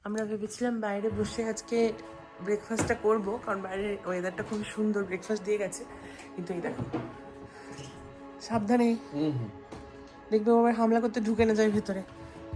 আমরা ভেবেছিলাম বাইরে বসে আজকে ব্রেকফাস্টটা করব, কারণ বাইরের ওয়েদারটা খুব সুন্দর, ব্রেকফাস্ট দিয়ে গেছে। কিন্তু এই দেখো, সাবধানে দেখবে আবার হামলা করতে ঢুকে না যায় ভেতরে।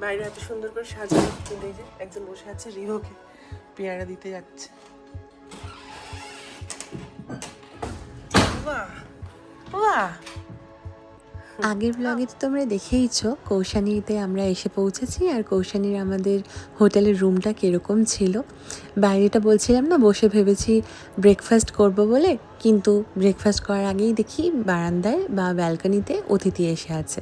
বাইরে এত সুন্দর করে সাজানো, কিন্তু এই যে একজন বসে আছে রিহোকে পেয়ারা দিতে যাচ্ছে। বাহ বাহ। আগের ব্লগে তো তোমরা দেখেইছো কৌশানীতে আমরা এসে পৌঁছেছি, আর কৌশানীর আমাদের হোটেলের রুমটা কীরকম ছিল। বাইরেটা বলছিলাম না বসে ভেবেছি ব্রেকফাস্ট করব বলে, কিন্তু ব্রেকফাস্ট করার আগেই দেখি বারান্দায় বা ব্যালকনিতে অতিথি এসে আছে।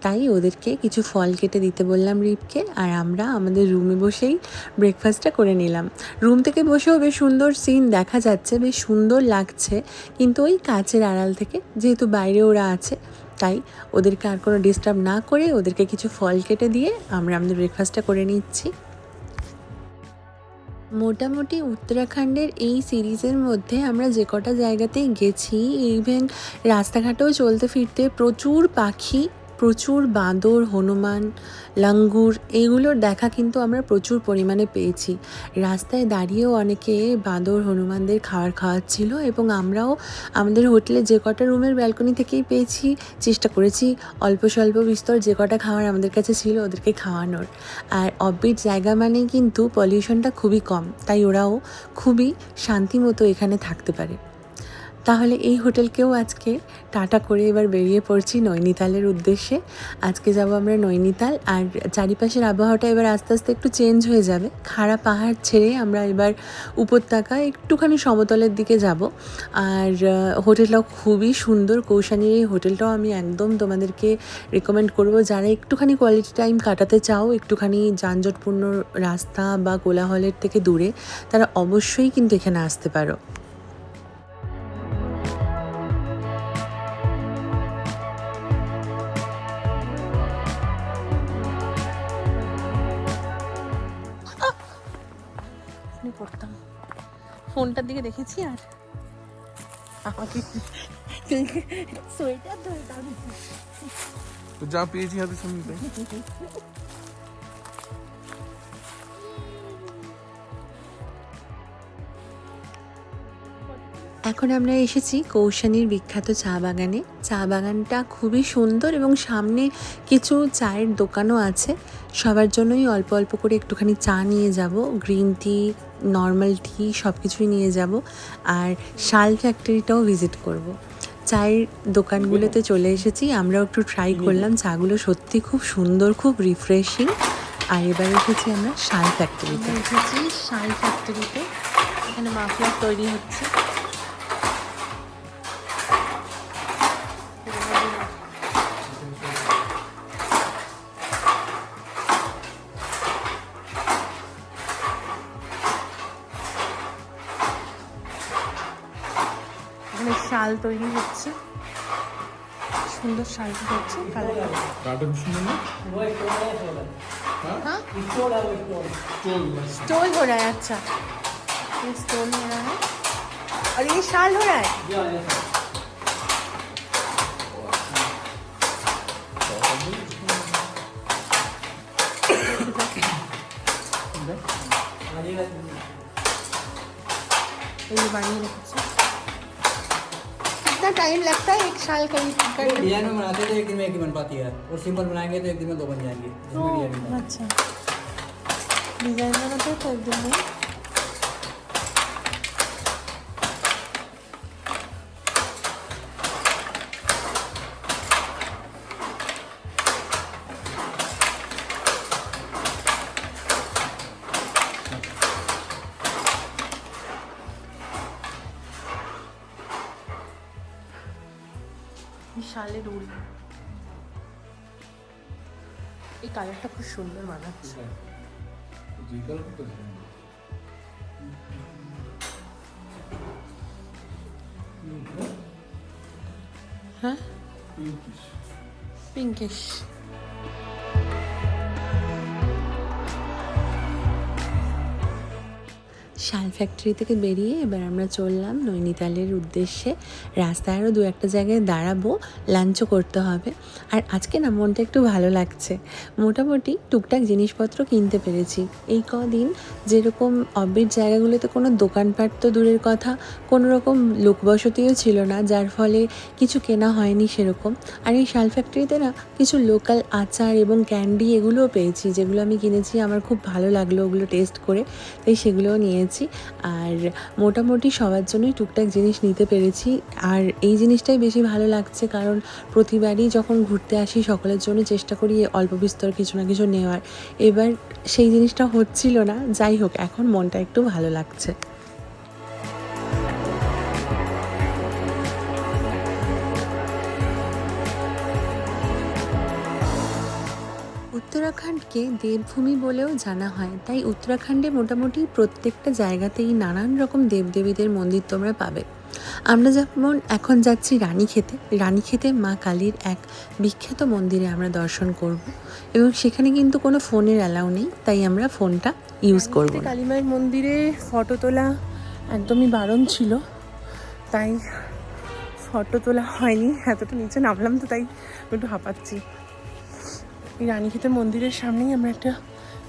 তাই ওদেরকে কিছু ফল কেটে দিতে বললাম রিপকে, আর আমরা আমাদের রুমে বসেই ব্রেকফাস্টটা করে নিলাম। রুম থেকে বসেও বেশ সুন্দর সিন দেখা যাচ্ছে, বেশ সুন্দর লাগছে, কিন্তু ওই কাচের আড়াল থেকে যেহেতু বাইরে ওরা আছে, তাই ওদেরকে আর কোনো ডিস্টার্ব না করে ওদেরকে কিছু ফল কেটে দিয়ে আমরা আমাদের ব্রেকফাস্টটা করে নিচ্ছি। মোটামুটি উত্তরাখণ্ডের এই সিরিজের মধ্যে আমরা যে কটা জায়গাতেই গেছি, ইভেন রাস্তাঘাটেও চলতে ফিরতে প্রচুর পাখি, প্রচুর বাঁদর, হনুমান, লাঙ্গুর, এইগুলোর দেখা কিন্তু আমরা প্রচুর পরিমাণে পেয়েছি। রাস্তায় দাঁড়িয়েও অনেকে বাঁদর হনুমানদের খাবার খাওয়াচ্ছিল, এবং আমরাও আমাদের হোটেলে যে কটা রুমের ব্যালকনি থেকেই পেয়েছি চেষ্টা করেছি অল্প স্বল্প বিস্তর যে কটা খাবার আমাদের কাছে ছিল ওদেরকে খাওয়ানোর। আর অফবিট জায়গা মানেই কিন্তু পলিউশনটা খুবই কম, তাই ওরাও খুবই শান্তি মতো এখানে থাকতে পারে। তাহলে এই হোটেলকেও আজকে টাটা করে এবার বেরিয়ে পড়ছি নৈনিতালের উদ্দেশ্যে। আজকে যাব আমরা নৈনিতাল, আর চারিপাশের আবহাওয়াটা এবার আস্তে আস্তে একটু চেঞ্জ হয়ে যাবে। খাড়া পাহাড় ছেড়ে আমরা এবার উপত্যকা একটুখানি সমতলের দিকে যাব। আর হোটেলটাও খুবই সুন্দর। কৌশানীর এই হোটেলটাও আমি একদম তোমাদেরকে রেকমেন্ড করব, যারা একটুখানি কোয়ালিটি টাইম কাটাতে চাও, একটুখানি যানজটপূর্ণ রাস্তা বা কোলাহলের থেকে দূরে, তারা অবশ্যই কিন্তু এখানে আসতে পারো। করতাম ফোনটার দিকে দেখেছি, আর আমাকে সোয়েটার ধরে तो जहाँ पेज यहाँ पे सुनते हैं। এখন আমরা এসেছি কৌশানীর বিখ্যাত চা বাগানে। চা বাগানটা খুবই সুন্দর, এবং সামনে কিছু চায়ের দোকানও আছে। সবার জন্যই অল্প অল্প করে একটুখানি চা নিয়ে যাব, গ্রিন টি, নর্মাল টি, সব কিছুই নিয়ে যাব। আর শাল ফ্যাক্টরিটাও ভিজিট করব। চায়ের দোকানগুলোতে চলে এসেছি, আমরাও একটু ট্রাই করলাম। চাগুলো সত্যি খুব সুন্দর, খুব রিফ্রেশিং। আর এবার এসেছি আমরা শাল ফ্যাক্টরিতে। এসেছি শাল ফ্যাক্টরিতে, এখানে মাফলার তৈরি হচ্ছে। এখানে শাল তৈরি হচ্ছে, সুন্দর শাল হচ্ছে, কালার। कार्टून सुनो ना। हाँ स्टोल स्टोल हो रहा है। अच्छा, ये स्टोल हो रहा है और ये शाल हो रहा है। ये बानी रखी। कितना टाइम लगता है एक शाल करने डिजाइन में बनाते तो एक दिन में एक ही बन पाती है, और सिंपल बनाएंगे तो एक दिन में दो बन जाएंगे। में? अच्छा, डिजाइन बनाते हैं तो एक दिन में। শালের উল, এই কালারটা খুব সুন্দর মানাচ্ছে। হ্যাঁ, পিঙ্কিশ। শাল ফ্যাক্টরি থেকে বেরিয়ে এবার আমরা চললাম নৈনিতালের উদ্দেশ্যে। রাস্তায় আরও দু একটা জায়গায় দাঁড়াবো, লাঞ্চও করতে হবে। আর আজকে না মনটা একটু ভালো লাগছে, মোটামুটি টুকটাক জিনিসপত্র কিনতে পেরেছি। এই কদিন যেরকম অব্বির জায়গাগুলোতে কোনো দোকানপাট তো দূরের কথা, কোনো রকম লোকবসতিও ছিল না, যার ফলে কিছু কেনা হয়নি সেরকম। আর এই শাল ফ্যাক্টরিতে না কিছু লোকাল আচার এবং ক্যান্ডি এগুলোও পেয়েছি, যেগুলো আমি কিনেছি, আমার খুব ভালো লাগলো ওগুলো টেস্ট করে, তাই সেগুলোও নিয়েছি। আর মোটামুটি সবার জন্যই টুকটাক জিনিস নিতে পেরেছি। আর এই জিনিসটাই বেশি ভালো লাগছে, কারণ প্রতিবারই যখন ঘুরতে আসি সকলের জন্য চেষ্টা করি অল্প বিস্তর কিছু না কিছু নেওয়ার। এবার সেই জিনিসটা হচ্ছিল না, যাই হোক এখন মনটা একটু ভালো লাগছে। উত্তরাখণ্ডকে দেবভূমি বলেও জানা হয়, তাই উত্তরাখণ্ডে মোটামুটি প্রত্যেকটা জায়গাতেই নানান রকম দেবদেবীদের মন্দির তোমরা পাবে। আমরা যেমন এখন যাচ্ছি রানীক্ষেতে মা কালীর এক বিখ্যাত মন্দিরে আমরা দর্শন করব, এবং সেখানে কিন্তু কোনো ফোনের অ্যালাউ নেই, তাই আমরা ফোনটা ইউজ করব না। কালীমায়ের মন্দিরে ফটো তোলা একদমই বারণ ছিল, তাই ফটো তোলা হয়নি। এতটা নিচে নামলাম তো তাই একটু হাঁপাচ্ছি। এই রানীক্ষেতে মন্দিরের সামনেই আমরা একটা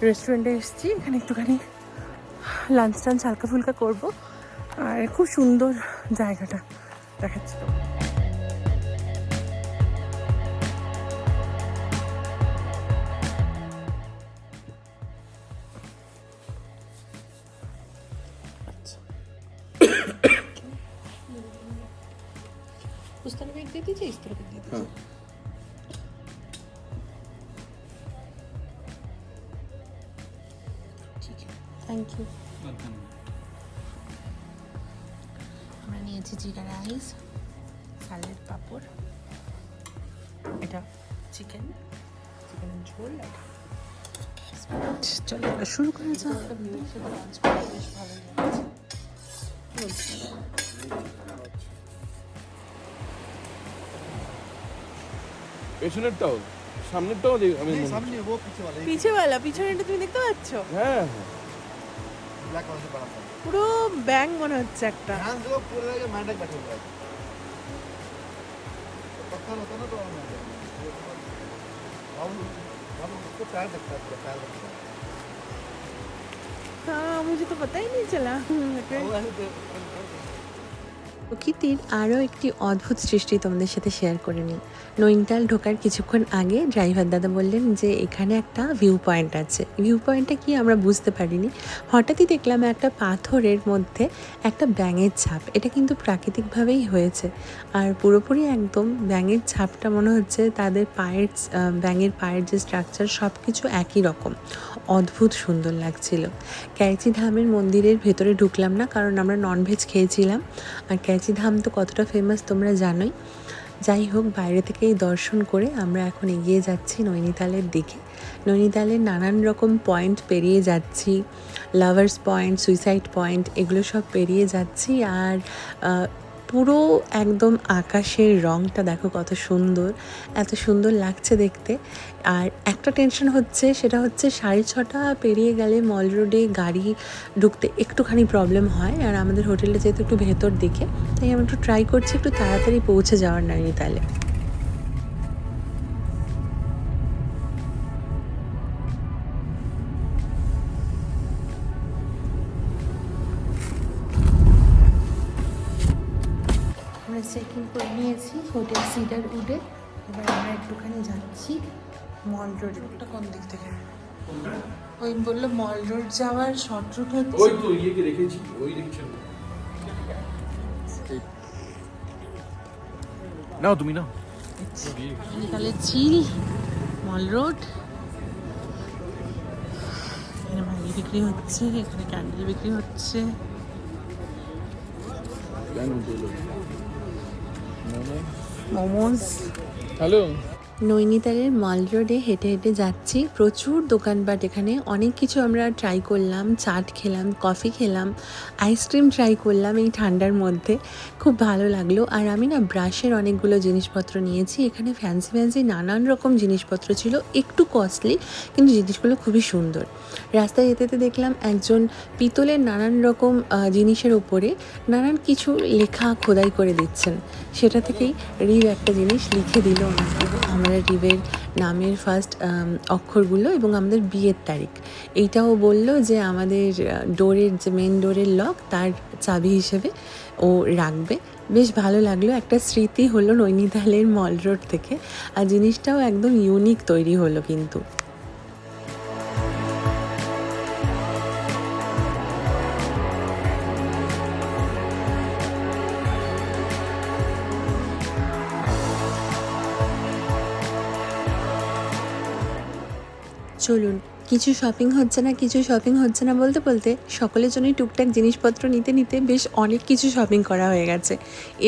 রেস্টুরেন্টে এসেছি, এখানে একটুখানি লাঞ্চ টাঞ্চ হালকা ফুলকা করবো। আর খুব সুন্দর জায়গাটা দেখাচ্ছি তো। Thank you. আমরা নিয়েছি জিরা রাইস, সালেড পাঁপড়, এটা চিকেন ঝোল। চলো এবার শুরু করা যাক। বেশ ভালো লাগছে। পেছনেরটাও সামনেরটাও আমি सामने वो पीछे वाला পিছনেটা তুমি দেখতে পাচ্ছ? হ্যাঁ ब्लैक वाला से बड़ा था পুরো ব্যাং মনে হচ্ছে একটা। ध्यान दो पूरा के मेंढक बैठे हुए हैं तो पत्थर होता ना तो हम उसको पैर देखता है पूरा पैर देखता है हाँ मुझे तो पता ही नहीं चला। প্রকৃতির আরও একটি অদ্ভুত সৃষ্টি তোমাদের সাথে শেয়ার করে নিই। নৈনিতাল ঢোকার কিছুক্ষণ আগে ড্রাইভার দাদা বললেন যে এখানে একটা ভিউ পয়েন্ট আছে। ভিউ পয়েন্টটা কি আমরা বুঝতে পারিনি, হঠাৎই দেখলাম একটা পাথরের মধ্যে একটা ব্যাঙের ছাপ। এটা কিন্তু প্রাকৃতিকভাবেই হয়েছে, আর পুরোপুরি একদম ব্যাঙের ছাপটা মনে হচ্ছে তাদের পায়ের, ব্যাঙের পায়ের যে স্ট্রাকচার সব কিছু একই রকম, অদ্ভুত সুন্দর লাগছিল। ক্যাচি ধামের মন্দিরের ভেতরে ঢুকলাম না, কারণ আমরা ননভেজ খেয়েছিলাম, আর ক্যাচি ধাম তো কতটা ফেমাস তোমরা জানোই। যাই হোক, বাইরে থেকেই দর্শন করে আমরা এখন এগিয়ে যাচ্ছি নৈনিতালের দিকে। নৈনিতালের নানান রকম পয়েন্ট পেরিয়ে যাচ্ছি, লাভার্স পয়েন্ট, সুইসাইড পয়েন্ট, এগুলো সব পেরিয়ে যাচ্ছি। আর পুরো একদম আকাশের রঙটা দেখো কত সুন্দর, এত সুন্দর লাগছে দেখতে। আর একটা টেনশন হচ্ছে, সেটা হচ্ছে 6:30 পেরিয়ে গেলে মল রোডে গাড়ি ঢুকতে একটুখানি প্রবলেম হয়, আর আমাদের হোটেলটা যেহেতু একটু ভেতর দিকে, তাই আমি একটু ট্রাই করছি একটু তাড়াতাড়ি পৌঁছে যাওয়ার নৈনিতালে। আমরা চেক ইন করে নিয়েছি হোটেল সিডার উডে। এবার আমরা একটুখানি যাচ্ছি মল রোড। রোডটা কোন দিক থেকে? ওই বললো মল রোড যাওয়ার শর্ট রুট হচ্ছে। ওই তো ইয়েকে রেখেছি, ওই দেখছেন নাও তুমি নাও। তাহলে ঝিল, মল রোড, এখানে ম্যাগি বিক্রি হচ্ছে, এখানে ক্যান্ডেল বিক্রি হচ্ছে। কেন বলো মোমোজ। হ্যালো, নৈনিতালের মল রোডে হেঁটে হেঁটে যাচ্ছি, প্রচুর দোকানপাট এখানে, অনেক কিছু আমরা ট্রাই করলাম, চাট খেলাম, কফি খেলাম, আইসক্রিম ট্রাই করলাম এই ঠান্ডার মধ্যে, খুব ভালো লাগলো। আর আমি না ব্রাশের অনেকগুলো জিনিসপত্র নিয়েছি, এখানে ফ্যান্সি ফ্যান্সি নানান রকম জিনিসপত্র ছিল, একটু কস্টলি কিন্তু জিনিসগুলো খুবই সুন্দর। রাস্তায় যেতে যেতে দেখলাম একজন পিতলের নানান রকম জিনিসের উপরে নানান কিছু লেখা খোদাই করে দিচ্ছেন, সেটা থেকেই রিভ একটা জিনিস লিখে দিল ওনাকে, আমরা রিভের নামের ফার্স্ট অক্ষরগুলো এবং আমাদের বিয়ের তারিখ। এইটাও বলল যে আমাদের ডোরের যে মেন ডোরের লক তার চাবি হিসেবে ও রাখবে। বেশ ভালো লাগলো, একটা স্মৃতি হলো নৈনিতালের মল রোড থেকে, আর জিনিসটাও একদম ইউনিক তৈরি হলো কিন্তু। চলুন, কিছু শপিং হচ্ছে না বলতে বলতে সকলের জন্যই টুকটাক জিনিসপত্র নিতে নিতে বেশ অনেক কিছু শপিং করা হয়ে গেছে।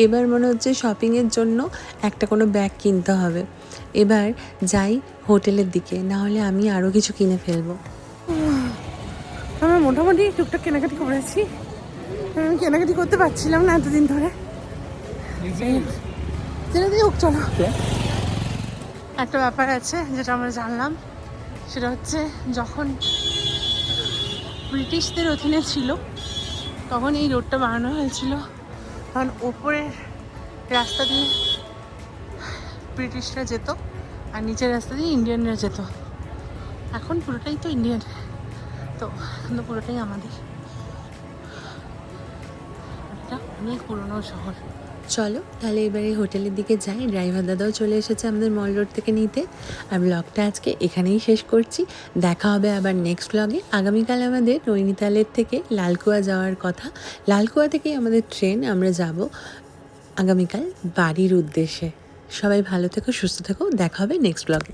এবার মনে হচ্ছে শপিংয়ের জন্য একটা কোনো ব্যাগ কিনতে হবে। এবার যাই হোটেলের দিকে, না হলে আমি আরও কিছু কিনে ফেলবো। আমরা মোটামুটি টুকটাক কেনাকাটি করেছি, আমি কেনাকাটি করতে পারছিলাম না এতদিন ধরে। যেটাতেই হোক চলো, একটা ব্যাপার আছে যেটা আমরা জানলাম, সেটা হচ্ছে যখন ব্রিটিশদের অধীনে ছিল তখন এই রোডটা বানানো হয়েছিল, তখন ওপরের রাস্তা দিয়ে ব্রিটিশরা যেত আর নিচের রাস্তা দিয়ে ইন্ডিয়ানরা যেত। এখন পুরোটাই তো ইন্ডিয়ান, তো এখন তো পুরোটাই আমাদের। এটা অনেক পুরনো শহর। চলো তাহলে এবারে হোটেলের দিকে যাই, ড্রাইভার দাদাও চলে এসেছে আমাদের মল রোড থেকে নিতে। আর ব্লগটা আজকে এখানেই শেষ করছি, দেখা হবে আবার নেক্সট ব্লগে। আগামীকাল আমাদের নৈনিতালের থেকে লালকুয়া যাওয়ার কথা, লালকুয়া থেকেই আমাদের ট্রেন, আমরা যাব আগামীকাল বাড়ির উদ্দেশ্যে। সবাই ভালো থেকো, সুস্থ থেকো, দেখা হবে নেক্সট ব্লগে।